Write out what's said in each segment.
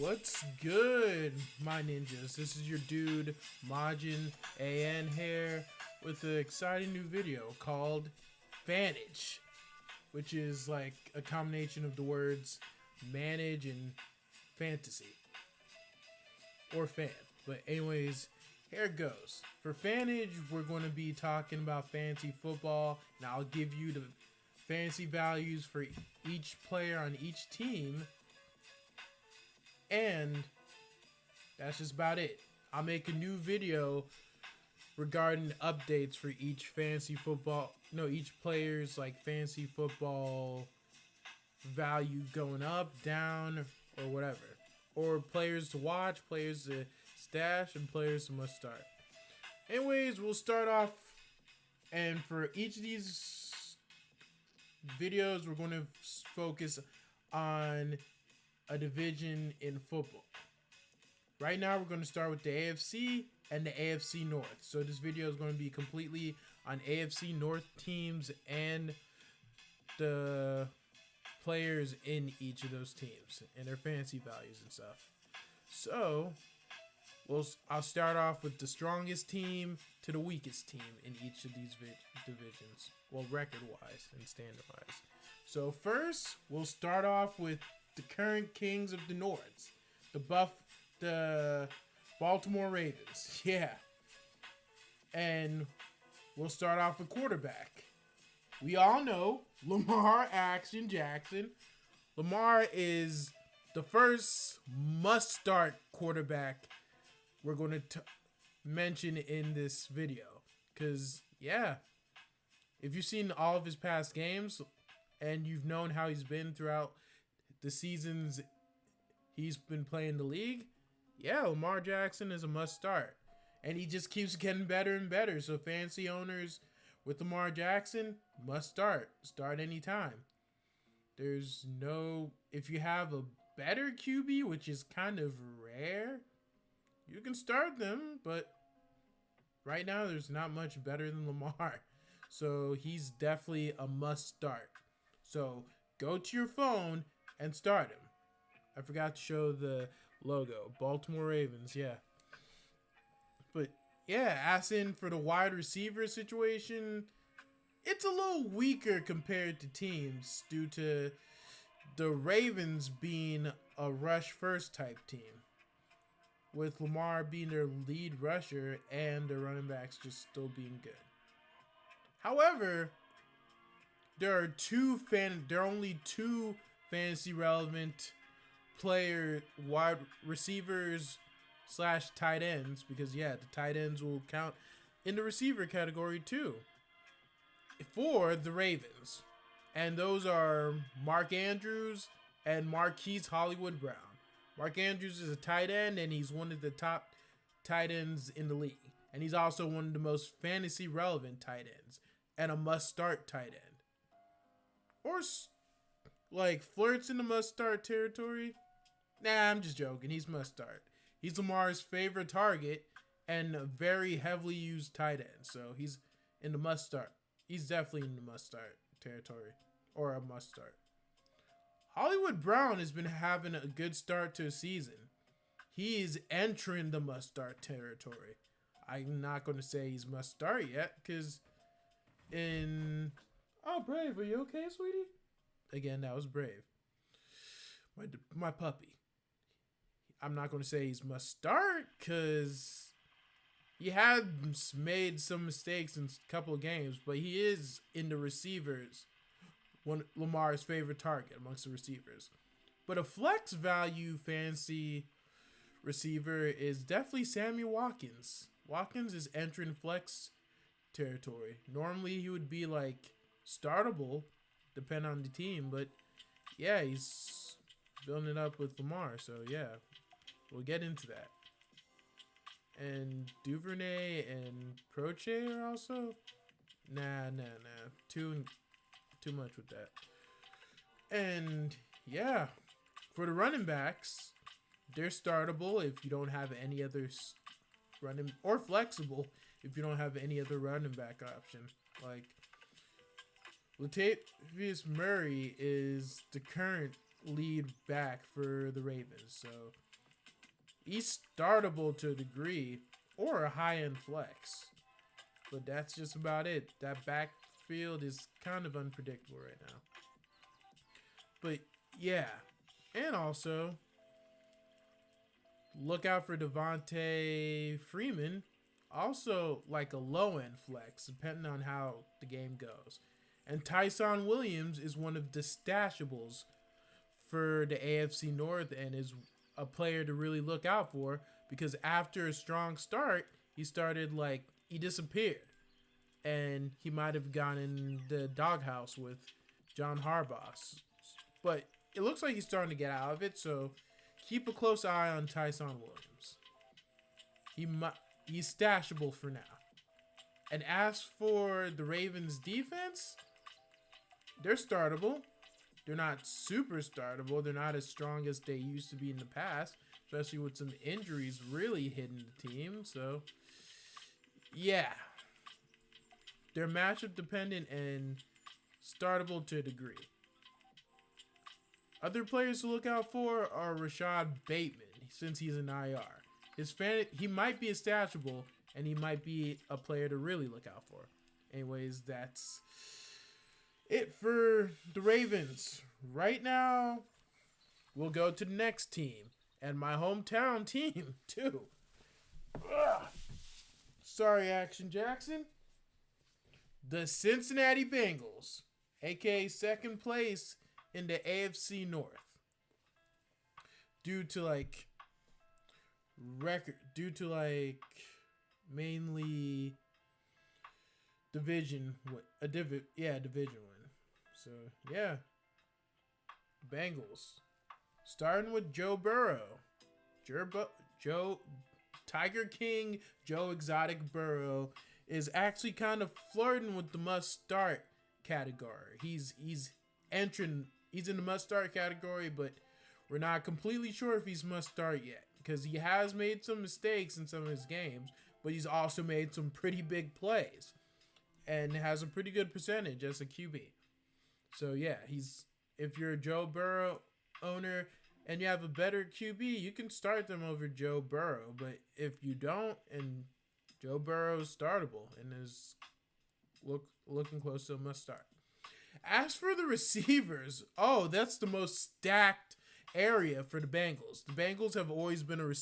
What's good, my ninjas? This is your dude, Majin AN here, with an exciting new video called Fantage, which is like a combination of the words manage and fantasy, or fan. But anyways, here it goes. For Fantage, we're going to be talking about fantasy football, and I'll give you the fantasy values for each player on each team. And that's just about it. I'll make a new video regarding updates for each fantasy football, each player's like fantasy football value going up, down, or whatever. Or players to watch, players to stash, and players to must start. Anyways, we'll start off, and for each of these videos, we're going to focus on a division in football. Right now, we're going to start with the AFC and the AFC North. So this video is going to be completely on AFC North teams and the players in each of those teams and their fantasy values and stuff. So I'll start off with the strongest team to the weakest team in each of these divisions. Well, record-wise and standard-wise. So first, we'll start off with the current kings of the North, the Baltimore Ravens. Yeah. And we'll start off with quarterback. We all know Lamar Action Jackson. Lamar is the first must-start quarterback we're going to mention in this video. Because, yeah, if you've seen all of his past games and you've known how he's been throughout the seasons he's been playing the league, yeah, Lamar Jackson is a must start. And he just keeps getting better and better. So fantasy owners with Lamar Jackson, must start. Start anytime. If you have a better QB, which is kind of rare, you can start them, but right now there's not much better than Lamar. So he's definitely a must start. So go to your phone and start him. I forgot to show the logo. Baltimore Ravens, yeah. But yeah, as in for the wide receiver situation, it's a little weaker compared to teams due to the Ravens being a rush first type team, with Lamar being their lead rusher and the running backs just still being good. However, there are only two fantasy relevant wide receivers / tight ends, because yeah, the tight ends will count in the receiver category too for the Ravens. And those are Mark Andrews and Marquise Hollywood Brown. Mark Andrews is a tight end, and he's one of the top tight ends in the league. And he's also one of the most fantasy relevant tight ends and a must-start tight end. Or like flirts in the must-start territory. Nah, I'm just joking. He's must-start. He's Lamar's favorite target and a very heavily used tight end. So he's in the must-start. He's definitely in the must-start territory, or a must-start. Hollywood Brown has been having a good start to the season. He is entering the must-start territory. I'm not going to say he's must-start yet, because Oh, Brave, are you okay, sweetie? Again, that was Brave. My puppy. I'm not going to say he's must-start, because he had made some mistakes in a couple of games, but he is in the receivers, Lamar's favorite target amongst the receivers. But a flex value fantasy receiver is definitely Sammy Watkins. Watkins is entering flex territory. Normally he would be like startable, depending on the team, but yeah, he's building it up with Lamar, so yeah, we'll get into that. And Duvernay and Proche are also? Nah. Too much with that. And yeah, for the running backs, they're startable if you don't have any other running, or flexible if you don't have any other running back option. Like Latavius Murray is the current lead back for the Ravens, so He's startable to a degree or a high-end flex. But that's just about it. That backfield is kind of unpredictable right now. But yeah. And also, look out for Devontae Freeman. Also, like a low-end flex, depending on how the game goes. And Tyson Williams is one of the stashables for the AFC North and is a player to really look out for because after a strong start, he disappeared. And he might have gone in the doghouse with John Harbaugh. But it looks like he's starting to get out of it, so keep a close eye on Tyson Williams. He's stashable for now. And as for the Ravens defense, they're startable. They're not super startable. They're not as strong as they used to be in the past, especially with some injuries really hitting the team. So, yeah. They're matchup dependent and startable to a degree. Other players to look out for are Rashad Bateman, since he's an IR. He might be a stashable, and he might be a player to really look out for. Anyways, that's it for the Ravens. Right now, we'll go to the next team, and my hometown team, too. Ugh. Sorry, Action Jackson. The Cincinnati Bengals, aka second place in the AFC North. Due to mainly division win. So yeah, Bengals starting with Joe Burrow, Tiger King, Joe Exotic Burrow is actually kind of flirting with the must-start category. He's in the must-start category, but we're not completely sure if he's must-start yet because he has made some mistakes in some of his games, but he's also made some pretty big plays and has a pretty good percentage as a QB. So yeah, if you're a Joe Burrow owner and you have a better QB, you can start them over Joe Burrow. But if you don't, and Joe Burrow is startable and is looking close to a must start. As for the receivers, that's the most stacked area for the Bengals. The Bengals have always been a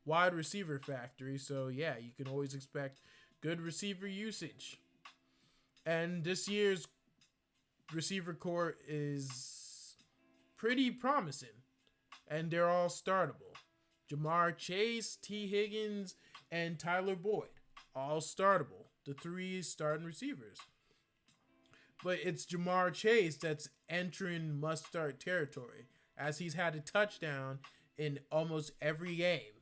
wide receiver factory, so yeah, you can always expect good receiver usage. And this year's receiver core is pretty promising, and they're all startable. Jamar Chase, T. Higgins, and Tyler Boyd, all startable. The three starting receivers. But it's Jamar Chase that's entering must-start territory, as he's had a touchdown in almost every game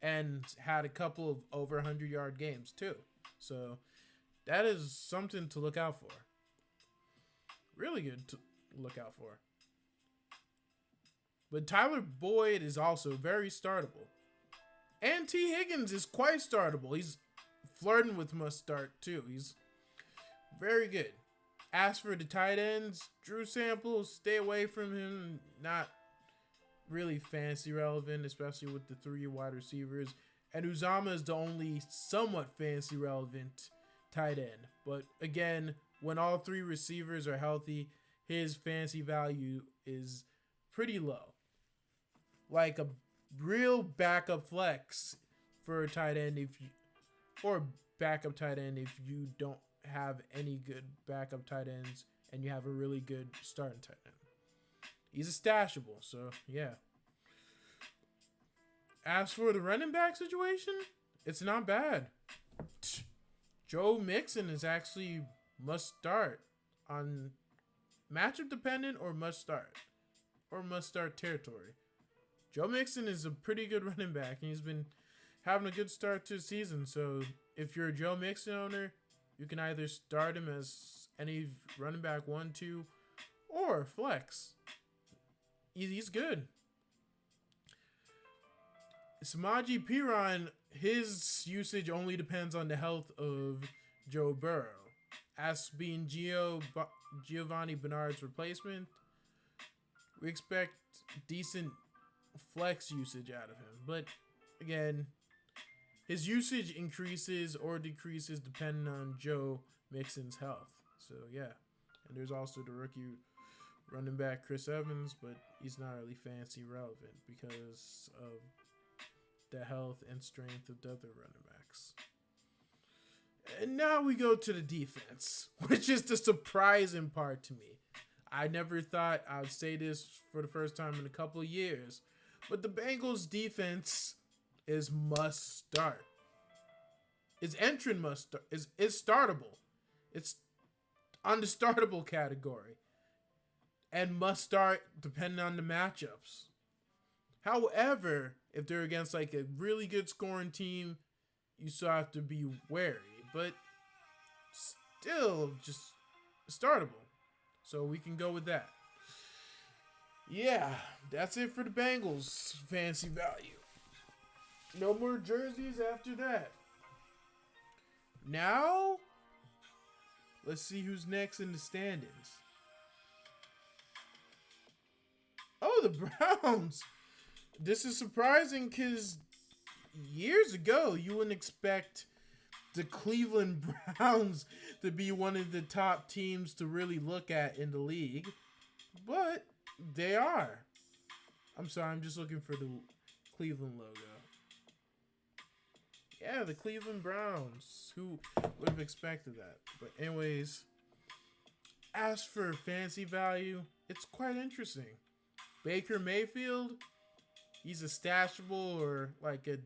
and had a couple of over 100-yard games too. So that is something to look out for. Really good to look out for. But Tyler Boyd is also very startable. And T. Higgins is quite startable. He's flirting with must start too. He's very good. As for the tight ends, Drew Sample, stay away from him. Not really fantasy relevant, especially with the three wide receivers. And Uzama is the only somewhat fantasy relevant tight end. But again, when all three receivers are healthy, his fantasy value is pretty low. Like a real backup flex for a tight end backup tight end if you don't have any good backup tight ends and you have a really good starting tight end. He's a stashable, so yeah. As for the running back situation, it's not bad. Joe Mixon is actually must start on matchup dependent or must start territory. Joe Mixon is a pretty good running back, and he's been having a good start to the season. So if you're a Joe Mixon owner, you can either start him as any running back 1, 2, or flex. He's good. Samaje Perine, his usage only depends on the health of Joe Burrow. As being Giovanni Bernard's replacement, we expect decent flex usage out of him. But again, his usage increases or decreases depending on Joe Mixon's health. So yeah, and there's also the rookie running back Chris Evans, but he's not really fancy relevant because of the health and strength of the other running backs. And now we go to the defense, which is the surprising part to me. I never thought I would say this for the first time in a couple of years, but the Bengals defense is must start. It's entrant must start. It's startable. It's on the startable category. And must start depending on the matchups. However, if they're against like a really good scoring team, you still have to be wary. But still just startable. So we can go with that. Yeah, that's it for the Bengals fancy value. No more jerseys after that. Now, let's see who's next in the standings. Oh, the Browns. This is surprising because years ago, you wouldn't expect the Cleveland Browns to be one of the top teams to really look at in the league. But they are. I'm sorry, I'm just looking for the Cleveland logo. Yeah, the Cleveland Browns. Who would have expected that? But anyways, as for fancy value, it's quite interesting. Baker Mayfield, he's a stashable or like a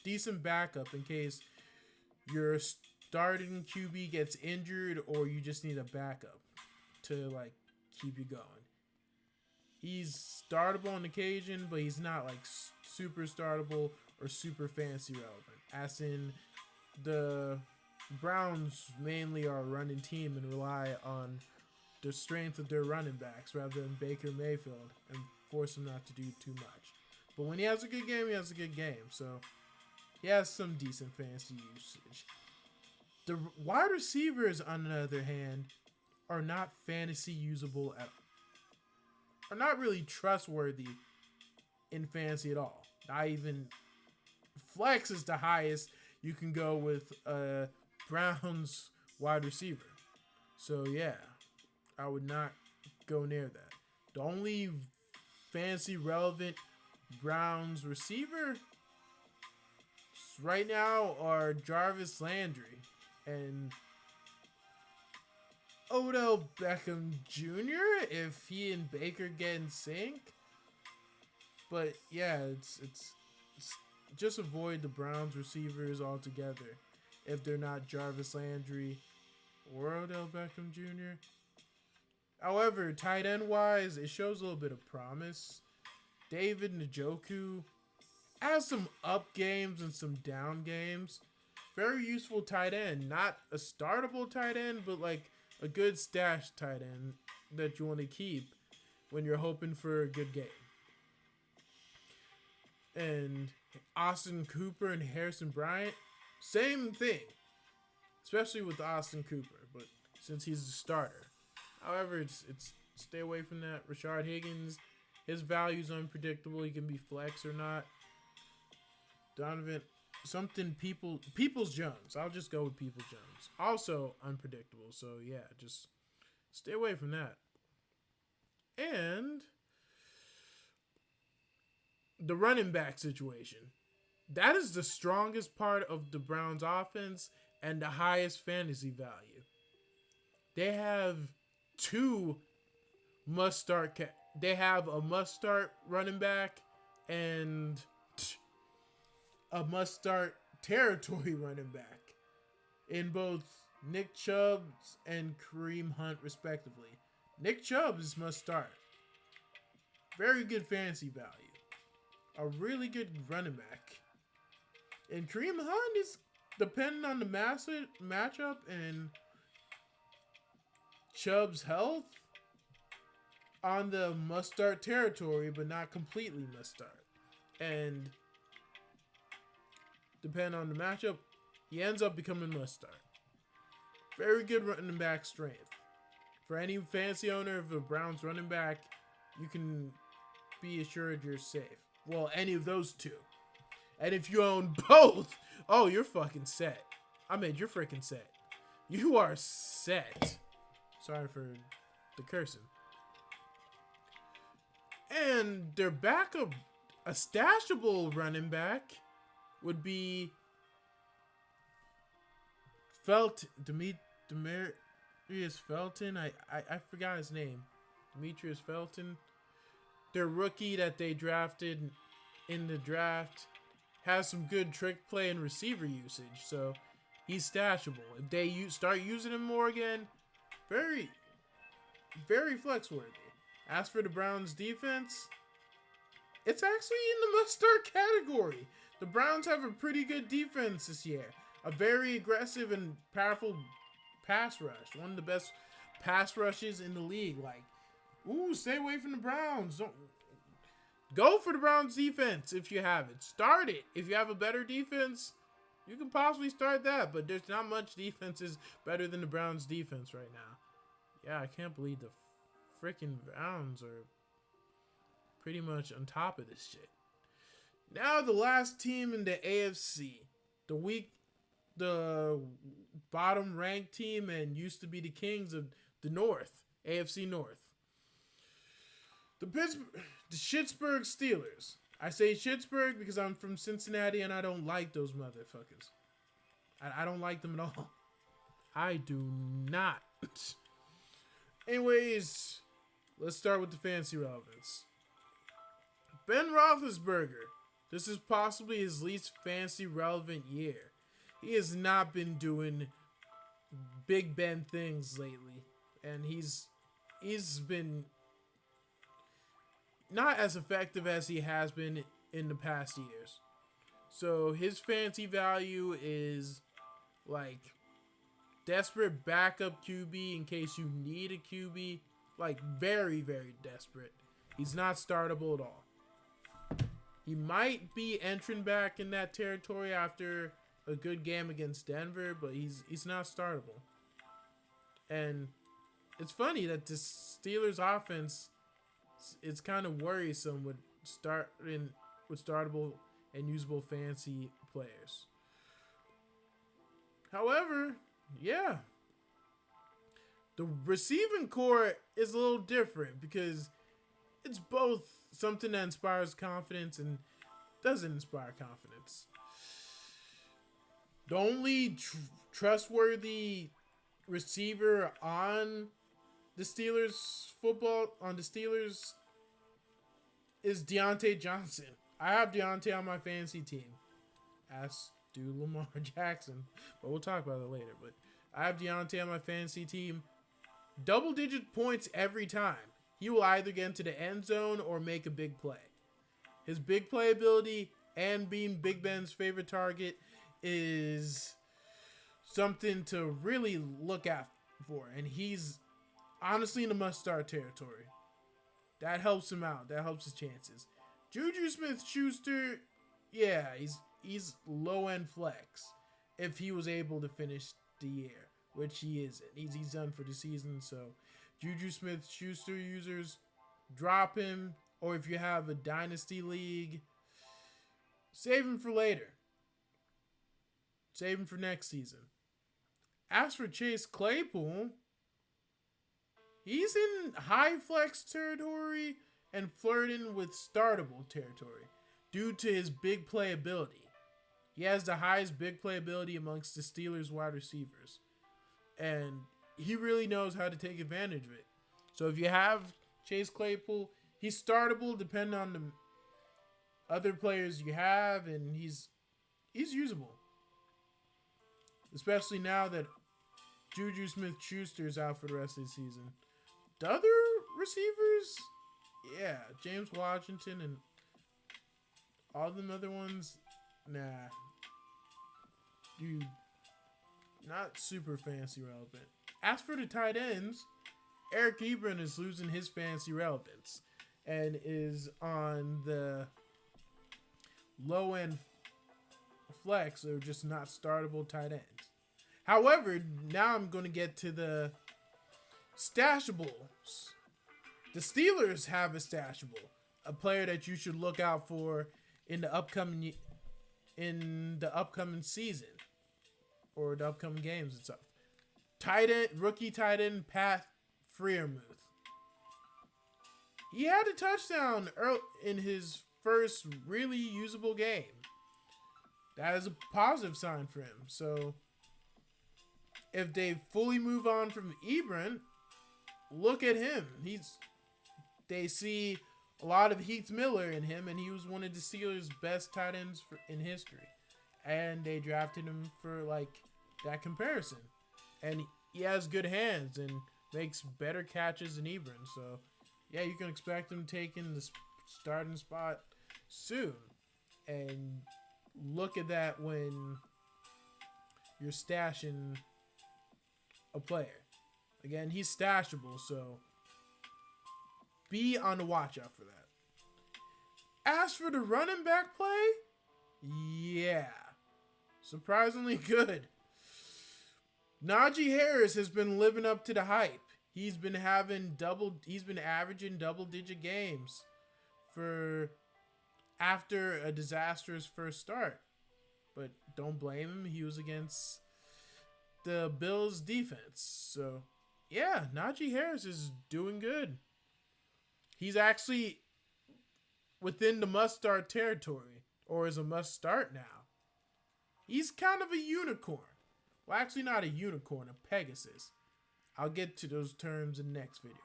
decent backup in case your starting QB gets injured or you just need a backup to like keep you going. He's startable on occasion, but he's not like super startable or super fancy relevant. As in, the Browns mainly are a running team and rely on the strength of their running backs rather than Baker Mayfield and force him not to do too much. But when he has a good game, he has a good game. So he has some decent fantasy usage. The wide receivers, on the other hand, are not fantasy usable at all. Are not really trustworthy in fantasy at all. Not even flex is the highest you can go with a Browns wide receiver. So yeah, I would not go near that. The only fantasy relevant Browns receiver right now are Jarvis Landry and Odell Beckham Jr. if he and Baker get in sync. But yeah, it's just avoid the Browns receivers altogether if they're not Jarvis Landry or Odell Beckham Jr. However, tight end wise, it shows a little bit of promise. David Njoku has some up games and some down games. Very useful tight end. Not a startable tight end, but like a good stash tight end that you want to keep when you're hoping for a good game. And Austin Cooper and Harrison Bryant, same thing. Especially with Austin Cooper, but since he's a starter. However, it's stay away from that. Rashard Higgins, his value's unpredictable. He can be flex or not. Donovan, Peoples Jones. I'll just go with Peoples Jones. Also unpredictable. So yeah, just stay away from that. And the running back situation. That is the strongest part of the Browns offense and the highest fantasy value. They have two must-start. They have a must-start running back and a must-start territory running back in both Nick Chubb and Kareem Hunt, respectively. Nick Chubb is must-start. Very good fantasy value. A really good running back. And Kareem Hunt is depending on the matchup and Chubb's health on the must-start territory, but not completely must-start. And depending on the matchup, he ends up becoming must-start. Very good running back strength. For any fantasy owner of a Browns running back, you can be assured you're safe. Well, any of those two. And if you own both, oh, you're fucking set. I mean, you're freaking set. You are set. Sorry for the cursing. And their backup, a stashable running back, would be Demetrius Felton. I forgot his name. Demetrius Felton. Their rookie that they drafted in the draft has some good trick play and receiver usage, so he's stashable. If they start using him more again, very, very flex worthy. As for the Browns defense, it's actually in the must-start category. The Browns have a pretty good defense this year. A very aggressive and powerful pass rush. One of the best pass rushes in the league. Like, ooh, stay away from the Browns. Don't go for the Browns defense if you have it. Start it. If you have a better defense, you can possibly start that. But there's not much defenses better than the Browns defense right now. Yeah, I can't believe the freaking Browns are pretty much on top of this shit. Now the last team in the AFC. The bottom ranked team and used to be the kings of the North. AFC North. The Pittsburgh Steelers. I say Pittsburgh because I'm from Cincinnati and I don't like those motherfuckers. I don't like them at all. I do not. Anyways, let's start with the fancy relevance. Ben Roethlisberger. This is possibly his least fancy relevant year. He has not been doing Big Ben things lately. And he's been not as effective as he has been in the past years. So his fancy value is like desperate backup QB in case you need a QB. Like very, very desperate. He's not startable at all. He might be entering back in that territory after a good game against Denver, but he's not startable. And it's funny that the Steelers offense, it's kind of worrisome with startable and usable fancy players. However, yeah, the receiving core is a little different because it's both something that inspires confidence and doesn't inspire confidence. The only trustworthy receiver on the Steelers is Deontay Johnson. I have Deontay on my fantasy team, as do Lamar Jackson, but we'll talk about that later. But I have Deontay on my fantasy team. Double-digit points every time. He will either get into the end zone or make a big play. His big play ability and being Big Ben's favorite target is something to really look out for. And he's honestly in the must-start territory. That helps him out. That helps his chances. Juju Smith-Schuster, yeah, he's low-end flex if he was able to finish the year, which he isn't. He's done for the season, so Juju Smith-Schuster users, drop him. Or if you have a dynasty league, save him for later. Save him for next season. As for Chase Claypool, he's in high flex territory and flirting with startable territory due to his big play ability. He has the highest big play ability amongst the Steelers wide receivers. And he really knows how to take advantage of it. So if you have Chase Claypool, he's startable depending on the other players you have, and he's usable. Especially now that Juju Smith-Schuster is out for the rest of the season. The other receivers, yeah, James Washington and all them other ones, nah. Dude, not super fancy relevant. As for the tight ends, Eric Ebron is losing his fancy relevance and is on the low-end flex or just not startable tight ends. However, now I'm going to get to the stashables. The Steelers have a stashable, a player that you should look out for in the upcoming in the upcoming season or the upcoming games and stuff. Rookie tight end Pat Freiermuth. He had a touchdown in his first really usable game. That is a positive sign for him. So if they fully move on from Ebron, look at him. They see a lot of Heath Miller in him, and he was one of the Steelers' best tight ends in history. And they drafted him for like that comparison. And he has good hands and makes better catches than Ebron. So yeah, you can expect him taking the starting spot soon. And look at that when you're stashing a player. Again, he's stashable, so be on the watch out for that. As for the running back play, yeah, surprisingly good. Najee Harris has been living up to the hype. He's been averaging double-digit games after a disastrous first start. But don't blame him. He was against the Bills defense. So, yeah, Najee Harris is doing good. He's actually within the must-start territory, or is a must-start now. He's kind of a unicorn. Well, actually not a unicorn, a Pegasus. I'll get to those terms in the next video.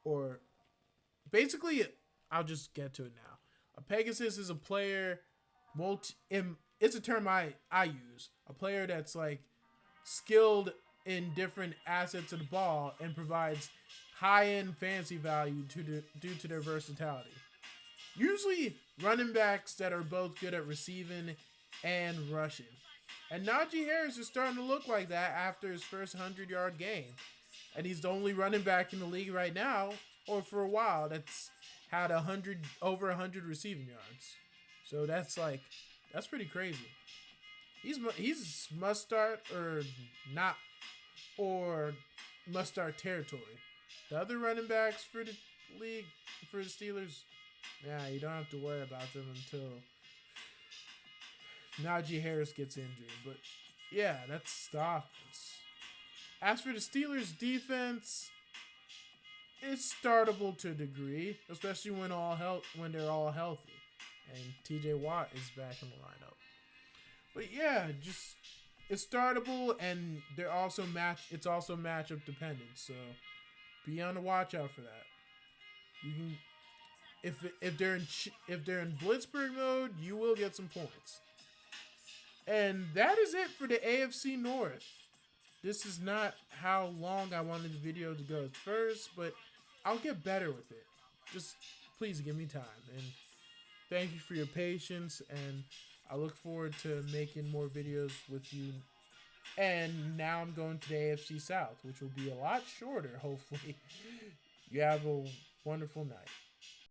Or, basically, I'll just get to it now. A Pegasus is a player, it's a term I use. A player that's like skilled in different assets of the ball and provides high-end fantasy value due to their versatility. Usually running backs that are both good at receiving and rushing. And Najee Harris is starting to look like that after his first 100-yard game. And he's the only running back in the league right now, or for a while, that's had over 100 receiving yards. So that's pretty crazy. He's must start or not, or must start territory. The other running backs for the league, for the Steelers, yeah, you don't have to worry about them until Najee Harris gets injured. But yeah, that's the offense. As for the Steelers defense, it's startable to a degree, especially when they're all healthy. And TJ Watt is back in the lineup. But yeah, it's startable, and it's also matchup dependent. So be on the watch out for that. You can, if they're in Blitzburg mode, you will get some points. And that is it for the AFC North. This is not how long I wanted the video to go at first, but I'll get better with it. Just please give me time. And thank you for your patience, and I look forward to making more videos with you. And now I'm going to the AFC South, which will be a lot shorter, hopefully. You have a wonderful night.